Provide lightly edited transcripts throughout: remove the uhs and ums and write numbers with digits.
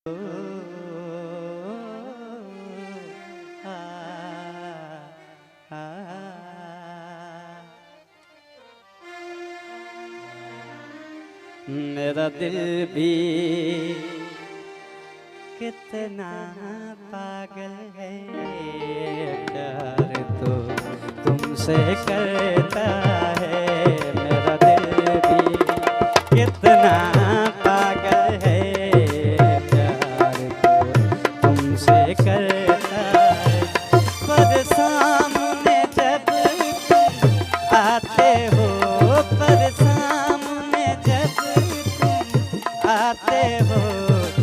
मेरा दिल भी कितना पागल है, प्यार तो तुमसे करता है। मेरा दिल भी कितना पागल है, प्यार तो तुमसे करता है। पर सामने जब तुम आते हो, पर सामने जब तुम आते हो,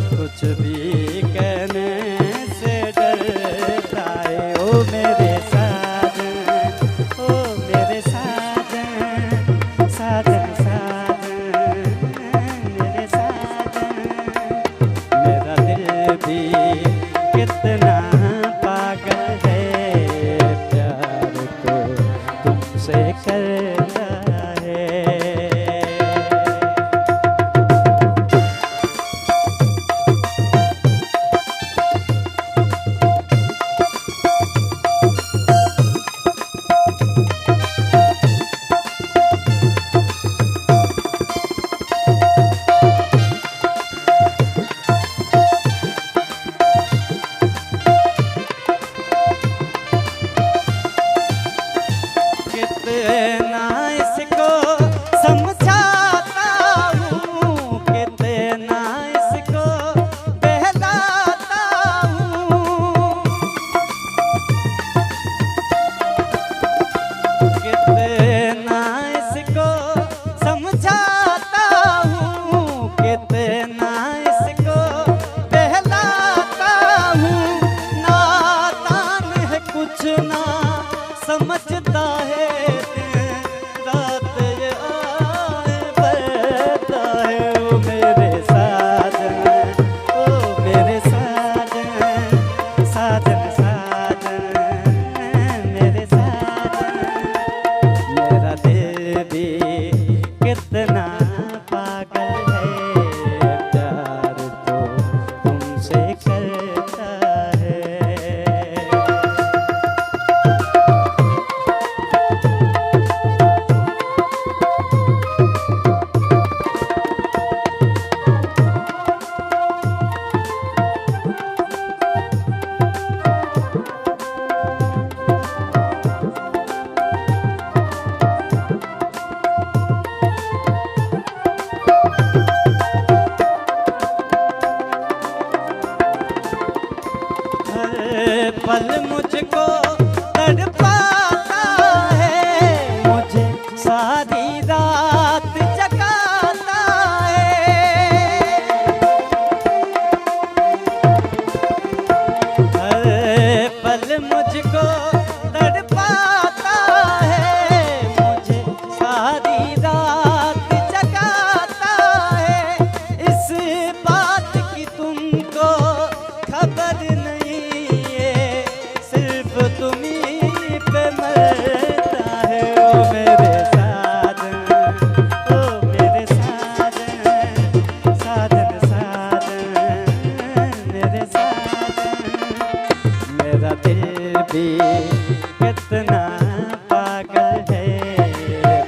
कुछ भी कहने से डरता है। ओ मेरे साजन, ओ मेरे साजन, साजन साजन, मेरे साजन। मेरा दिल भी कितना पागल है, प्यार तो तुमसे करता है। कितना इसको समझाता हूँ, कितना इसको बहलाता हूँ, कितना इसको समझाता हूँ, कितना इसको बहलाता हूँ। नादान है कुछ ना समझता है, रात ये आए बढ़ता है। ओ मेरे साजन, ओ मेरे साजन, साजन साजन, मेरे साजन। मेरा दिल भी कितना पागल है, प्यार तो तुमसे करता है। हर पल मुझको तड़पाता है, मुझे सारी रात जगाता है। हर पल मुझको तड़पाता है, मुझे सारी रात जगाता है। इस बात की तुमको खबर नहीं, सिर्फ तुम्हीं पे मरता है। ओ मेरे साजन, ओ मेरे साजन, साजन साजन, मेरे साजन। मेरा दिल भी कितना पागल है,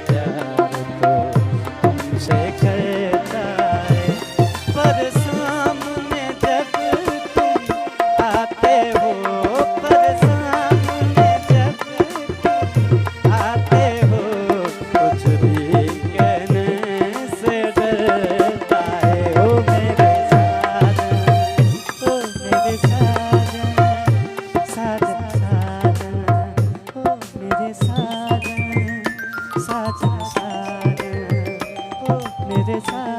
प्यार तो तुमसे करता है। पर सामने जब तुम आते हो, पर सामने जब तुम आते हो, कुछ भी कहने से डरता है। ओ मेरे साजन, ओ मेरे साजन, साजन साजन, ओ मेरे साजन, साजन साजन, ओ मेरे साजन।